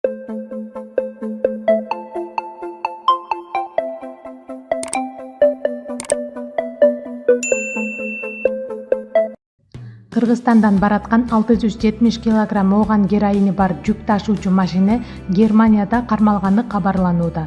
Кыргызстандан бараткан 670 килограмм ооган героини бар жүк ташуучу машина Германияда кармалганы кабарланууда.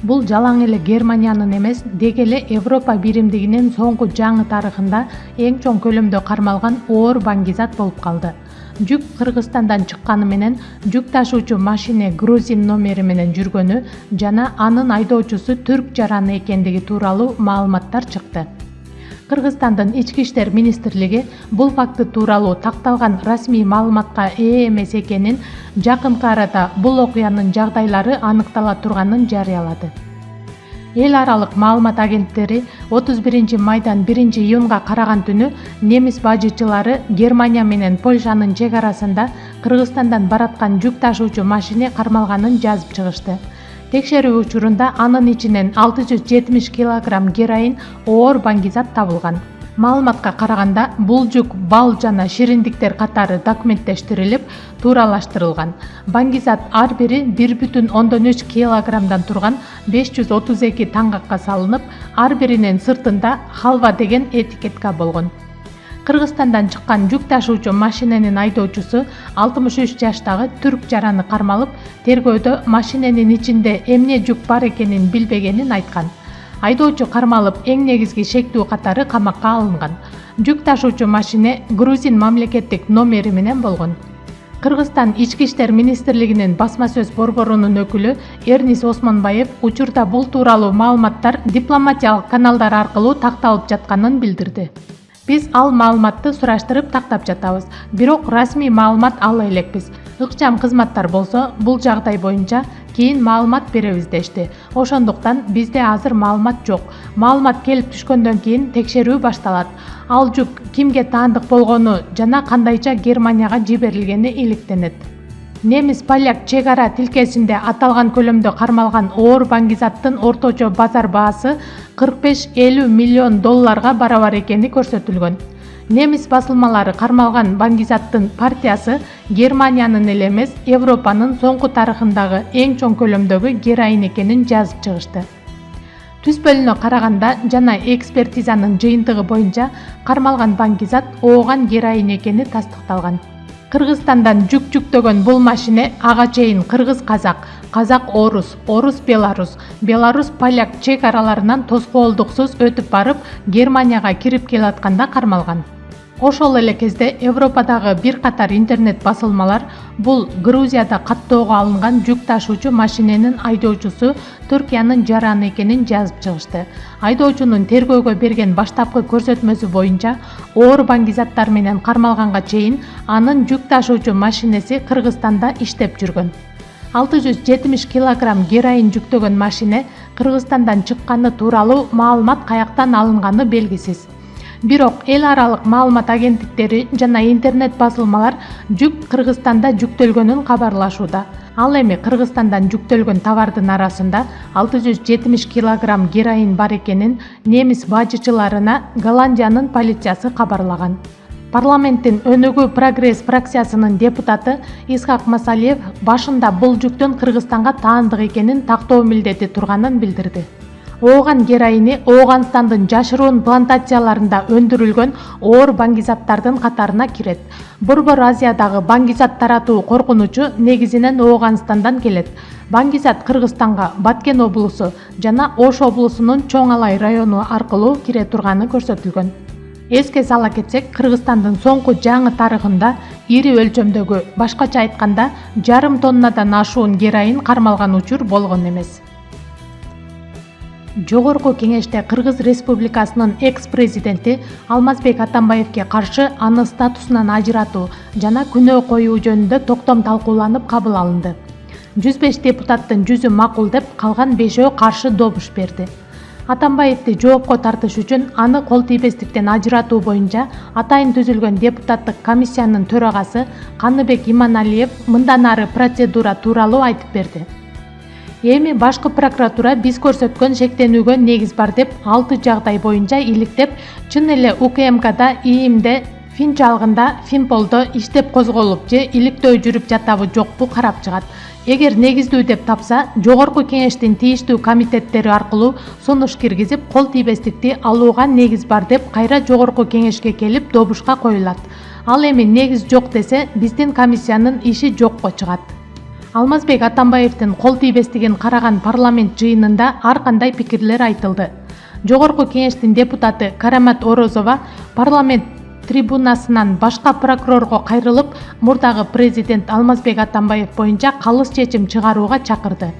Бул жалаң эле Германиянын эмес, деги эле Европа биримдигинин соңку жаңы тарыхында эң чоң көлөмдө кармалган оор баңгизат болуп калды. Жүк Кыргызстандан чыкканы менен жүк ташуучу машина грузин номери менен жүргөнү жана анын айдоочусу түрк жараны экендиги тууралуу маалыматтар чыкты. Кыргызстандын Ички иштер министрлиги бул факты тууралуу такталган расмий маалыматка ээ эмес экенин, жакынкы арада бул окуянын жагдайлары аныктала турганын жарыялады. Эл аралык маалымат агенттери 31-майдан 1-июнга караган түнү немис бажычылары Германия менен Польшанын чек арасында Кыргызстандан бараткан жүк ташуучу машина кармалганын жазып чыгышты. Текшерүү учурунда анын ичинен 670 килограмм героин оор баңгизат табылган. Маалыматка караганда бул жүк бал жана шириндиктер катары документтештирилип, тууралаштырылган. Баңгизат ар бири 1,3 килограммдан турган 532 таңгакка салынып, ар биринин сыртында халва деген этикетка болгон. Кыргызстандан чыккан жүк ташуучу машинанын айдоочусу 63 жаштагы түрк жараны кармалып, тергөөдө машинанын ичинде эмне жүк бар экенин билбегенин айткан. Айдоочу кармалып, эң негизги шектүү катары камакка алынган. Жүк ташуучу машина грузин мамлекеттик номери менен болгон. Кыргызстан Ички иштер министрлигинин басма сөз борборунун өкүлү Эрнис Осмонбаев учурда бул тууралуу маалыматтар дипломатиялык каналдар аркылуу такталып жатканын билдирди. Биз ал маалыматты сураштырып тактап жатабыз, бирок расмий маалымат ала элекпиз. Ыкчам кызматтар болсо бул жагдай боюнча кийин маалымат беребиз дешти. Ошондуктан бизде азыр маалымат жок. Маалымат келип түшкөндөн кийин текшерүү башталат. Ал жүк кимге таандык болгону жана кандайча Германияга жиберилгени иликтенет. Немис-поляк чек ара тилкесинде аталган көлөмдө кармалган оор баңгизаттын орточо базар баасы 45-50 миллион долларга барабар экени көрсөтүлгөн. Немис басылмалары кармалган баңгизаттын партиясы Германиянын эле эмес, Европанын соңку тарыхындагы эң чоң көлөмдөгү героин экенин жазып чыгышты. Түз бөлүнө караганда жана экспертизанын жыйынтыгы боюнча кармалган баңгизат ооган героин экени тастыкталган. Кыргызстандан жүк жүктөгөн бул машина ага чейин кыргыз-казак, казак-орус, орус-беларус, беларус-поляк чек араларынан тоскоолдуксуз өтүп барып Германияга кирип келатканда кармалган. Ошол эле кезде Европадагы бир катар интернет басылмалар бул Грузияда каттоого алынган жүк ташуучу машинанын айдоочусу Түркиянын жараны экенин жазып чыгышты. Айдоочунун тергөөгө берген баштапкы көрсөтмөсү боюнча оор баңгизаттар менен кармалганга чейин анын жүк ташуучу машинеси Кыргызстанда иштеп жүргөн. 670 килограмм героин жүктөгөн машина Кыргызстандан чыкканы тууралуу маалымат каяктан алынганы белгисиз. Бирок эл аралык маалымат агенттиктери жана интернет басылмалар жүк Кыргызстанда жүктөлгөнүн кабарлашууда. Ал эми Кыргызстандан жүктөлгөн товардын арасында 670 килограмм героин бар экенин немис бажычыларына Голландиянын полициясы кабарлаган. Парламенттин өнүгүү прогресс фракциясынын депутаты Исхак Масалиев башында бул жүктөн Кыргызстанга таандык экенин тактоо милдети турганын билдирди. Ооган героини Ооганстандын жашыруун плантацияларында өндүрүлгөн оор баңгизаттардын катарына кирет. Борбор Азиядагы баңгизат таратуу коркунучу негизинен Ооганстандан келет. Баңгизат Кыргызстанга Баткен облусу жана Ош облусунун Чоң Алай району аркылуу кире турганы көрсөтүлгөн. Эске сала кетсек, Кыргызстандын соңку жаңы тарыхында ири өлчөмдөгү, башкача айтканда, 1,5 тоннадан ашуун героин кармалган учур болгон эмес. Жогорку кеңеште Кыргыз Республикасынын экс-президенти Алмазбек Атамбаевке каршы аны статусунан ажыратуу жана күнөө коюу жөнүндө токтом талкууланып кабыл алынды. 105 депутаттын 100-ü макул деп, калган 5-өө каршы добуш берди. Атамбаевди жоопко тартыш үчүн аны кол тийбестиктен ажыратуу боюнча атайын түзүлгөн депутаттык комиссиянын төрагасы Каныбек Иманалиев мындан ары процедура тууралуу айтып берди. Эми башкы прокуратура биз көрсөткөн шектенүүгө негиз бар деп 6 жагдай боюнча иликтеп, чын эле УКМКда ИИМде Финчалгында Финполдо иштеп козголуп же иликтөө жүрүп жатабы жокпу карап чыгат. Эгер негиздүү деп тапса, жогорку кеңештин тийиштүү комитеттери аркылуу сунуш киргизип, кол тийбестикти алууга негиз бар деп кайра жогорку кеңешке келип добушка коюлат. Ал эми негиз жок десе, биздин комиссиянын иши жокко чыгат. Алмазбек Атамбаевдин кол тийбестигин караган парламент жыйынында ар кандай пикирлер айтылды. Жогорку кеңештин депутаты Карамат Орозова парламент трибунасынан башка прокурорго кайрылып, мурдагы президент Алмазбек Атамбаев боюнча калыс чечим чыгарууга чакырды.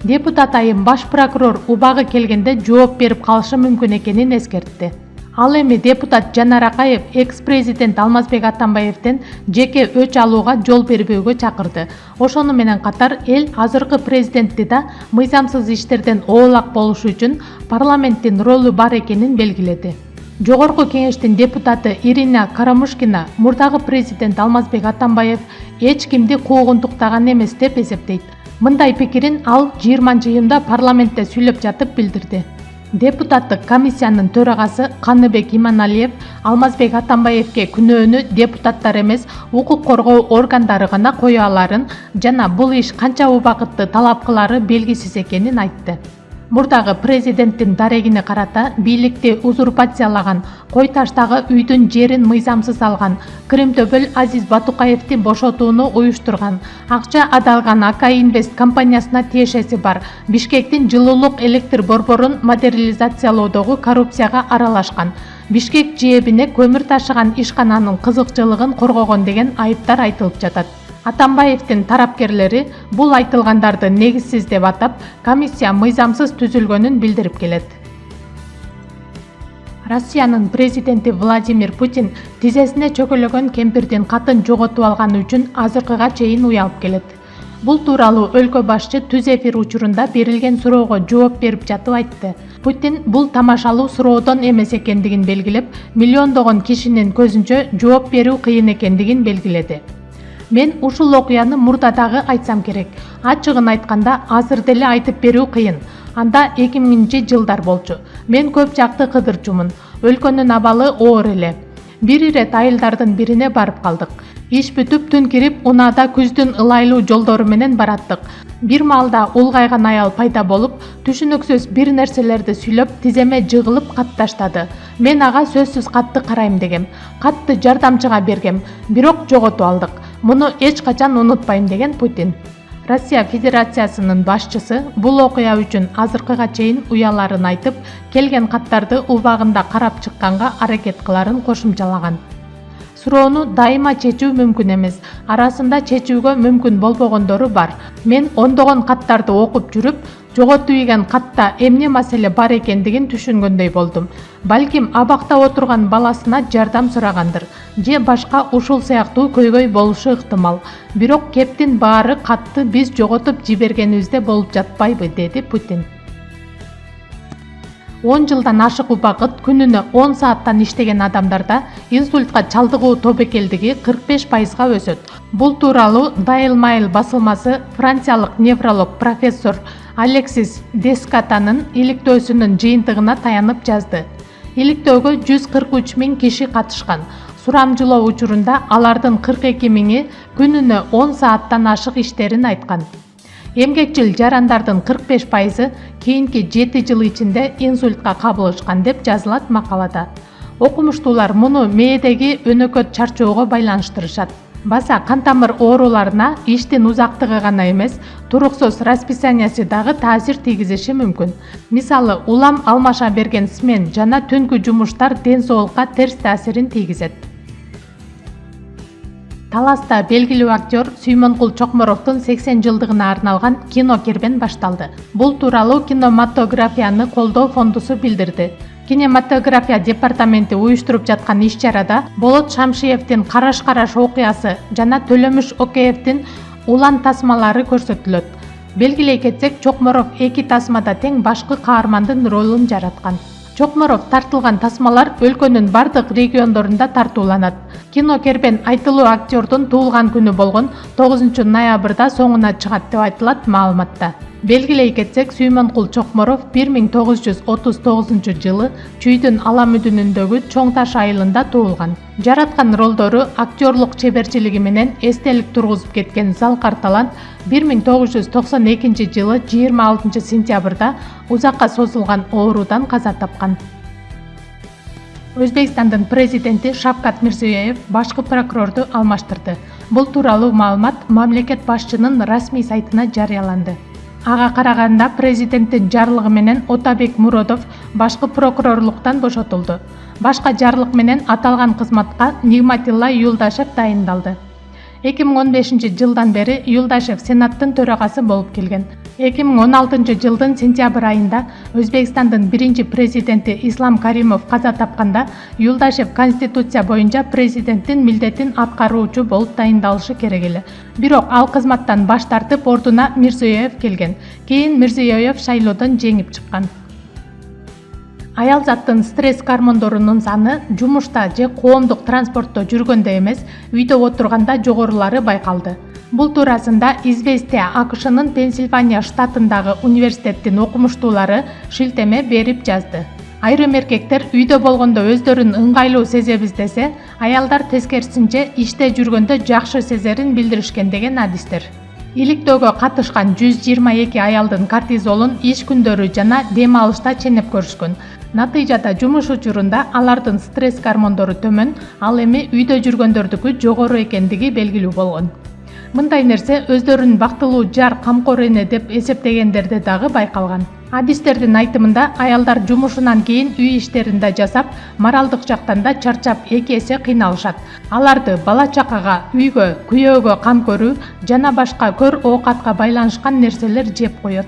Депутат айым баш прокурор убагы келгенде жооп берип калышы мүмкүн экенин эскертти. Ал эми депутат Жана экс-президент Алмазбек Атамбаевден жеке өч алууга жол бербөөгө чакырды. Ошону менен катар эл азыркы президентти да мыйзамсыз иштерден оолак болушу үчүн парламенттин ролу бар экенин белгиледи. Жогорку кеңештин депутаты Ирина Карамушкина мурдагы президент Алмазбек Атамбаев эч кимди куугунтуктаган эмес деп эсептейт. Мындай пикирин ал 20-июнда парламентте сүйлөп жатып билдирди. Депутаттык комиссиянын төрагасы Каныбек Иманалиев Алмазбек Атамбаевке күнөөнү депутаттар эмес, укук коргоо органдары гана кое аларын жана бул иш канча убакытты талап кылары белгисиз экенин айтты. Мурдагы президенттин дарегине карата бийликти узурпациялаган, кой таштагы үйдүн жерин мыйзамсыз алган, Кремtöбөл Азиз Батукаевди бошотууну уюштурган, акча адалган АК Инвест компаниясына тиешеси бар, Бишкектин жылуулук электр борборун модернизациялоодогу коррупцияга аралашкан, Бишкек жээбине көмүр ташыган ишкананын кызыкчылыгын коргогон деген айыптар айтылып жатат. Атамбаевдин тарапкерлери бул айтылгандарды негизсиз деп атап, комиссия мыйзамсыз түзүлгөнүн билдирип келет. Россиянын президенти Владимир Путин тизесине чөкөлөгөн кемпирдин катын жоготуп алганы үчүн азыркыга чейин уялып келет. Бул тууралуу өлкө башчы түз эфир учурунда берилген суроого жооп берип жатып айтты. Путин бул тамашалуу суроодон эмес экендигин белгилеп, миллиондогон кишинин көзүнчө жооп берүү кыйын экендигин белгиледи. Мен ушул окуяны мурда дагы айтсам керек. Ачыгын айтканда азыр деле айтып берүү кыйын. Анда 2000-жылдар болчу. Мен көп жакты кыдырчумун. Өлкөнүн абалы оор эле. Бир ирет айылдардын бирине барып калдык. Иш бүтүп түн кирип, унаада күздүн ылайлуу жолдору менен бараттык. Бир маалда улгайган аял пайда болуп, түшүнүксүз бир нерселерди сүйлөп, тиземе жыгылып кат таштады. Мен ага сөзсүз катты карайм дегем. Катты жардамчыга бергем, бирок жоготуп алдык. Муну эч качан унутпайм деген Путин. Россия Федерациясынын башчысы бул окуя үчүн азыркыга чейин уяларын айтып, келген каттарды убагында карап чыкканга аракет кыларын кошумчалаган. Суроону дайыма чечүү мүмкүн эмес, арасында чечүүгө мүмкүн болбогондору бар. Мен ондогон каттарды окуп жүрүп, жоготуп ийген катта эмне маселе бар экендигин түшүнгөндөй болдум. Балким абакта отурган баласына жардам сурагандыр, же башка ушул сыяктуу көйгөй болушу ыктымал. Бирок кептин баары катты биз жоготуп жибергенибизде болуп жатпайбы, деди Путин. 10 жылдан ашык убакыт күнүнө 10 сааттан иштеген адамдарда инсультка чалдыгуу тобокелдиги 45%га өсөт. Бул тууралуу Daily Mail басылмасы франциялык невролог профессор Алексис Дескатанын иликтөөсүнүн жыйынтыгына таянып жазды. Иликтөөгө 143 000 киши катышкан. Сурамжылоо учурунда алардын 42 000-и күнүнө 10 сааттан ашык иштерин айткан. Эмгекчил жарандардын 45%-ы кийинки 7 жыл ичинде инсультка кабылышкан деп жазылат макалада. Окумуштуулар муну мээдеги өнөкөт чарчоого байланыштырышат. Баса кан тамыр ооруларына иштин узактыгы гана эмес, туруксуз расписаниясы дагы таасир тийгизиши мүмкүн. Мисалы, улам алмаша берген смен жана түнкү жумуштар ден соолукка терс таасирин тийгизет. Таласта белгилүү актер Сүймөнкул Чокморовдун 80 жылдыгына арналган кино кербен башталды. Бул тууралуу кинематографияны колдоо фондусу билдирди. Кинематография департаменти уюштуруп жаткан иш-чарада Болот Шамшиевдин Караш-караш окуясы жана Төлөмүш Океевдин Улан тасмалары көрсөтүлөт. Белгилей кетсек, Чокморов 2 тасмада тең башкы каармандын ролун жараткан. Чокморов тартылган тасмалар өлкөнүн бардык региондорунда тартууланат. Кино кербен айтылуу актердун туулган күнү болгон 9 ноябрда соңуна чыгат деп айтылат маалыматта. Белгилей кетсек, Сүймөнкул Чокморов 1939 жылы Чүйдүн ала мүдүнүндөгү Чоң Таш айылында туулган. Жараткан ролдору актерлук чеберчилиги менен эстелик тургузуп кеткен Залкар талант 1992 жылы 26 сентябрда узакка созулган оорудан каза тапкан. Өзбекстандын президенти Шавкат Мирзиёев башкы прокурорду алмаштырды. Бул тууралуу маалымат мамлекет башчынын расмий сайтына жарыяланды. Ага караганда президенттин жарлыгы менен Отабек Муродов башкы прокурорлуктан бошотулду. Башка жарлык менен аталган кызматка Нигматилла Юлдашев дайындалды. 2015 жылдан бери Юлдашев Сенаттын төрагасы болуп келген. 2016 жылдын сентябрь айында Өзбекстандын биринчи президенти Ислам Каримов каза тапканда Юлдашев Конституция боюнча президенттин милдетин аткаруучу болуп дайындалышы керек эле. Бирок ал кызматтан баш тартып, ордуна Мирзиёев келген. Кийин Мирзиёев шайлоодон жеңип чыккан. Аял заттын стресс гормондорунун саны жумушта же коомдук транспортто жүргөндө эмес, үйдө отурганда жогорулары байкалды. Бул туурасында Известия АКШнын Пенсильвания штатындагы университеттин окумуштуулары шилтеме берип жазды. Айрым эркектер үйдө болгондо өздөрүн ыңгайлуу сезебиз десе, аялдар тескерисинче иште жүргөндө жакшы сезерин билдиришкен деген адистер. Иликтөөгө катышкан 122 аялдын кортизолун иш күндөрү жана дем алышта ченеп көрүшкөн. Натыйжада жумуш учурунда алардын стресс гормондору төмөн, ал эми үйдө жүргөндөрдүкү жогору экендиги белгилүү болгон. Мындай нерсе өздөрүн бактылуу жар камкор эне деп эсептегендерде дагы байкалган. Адистердин айтымында аялдар жумушунан кийин үй иштерин да жасап, моралдык жактан да чарчап 2 эсе кыйналышат. Аларды бала чакага, үйгө, күйөөгө кам көрүү жана башка көр оокатка байланышкан нерселер жеп коет.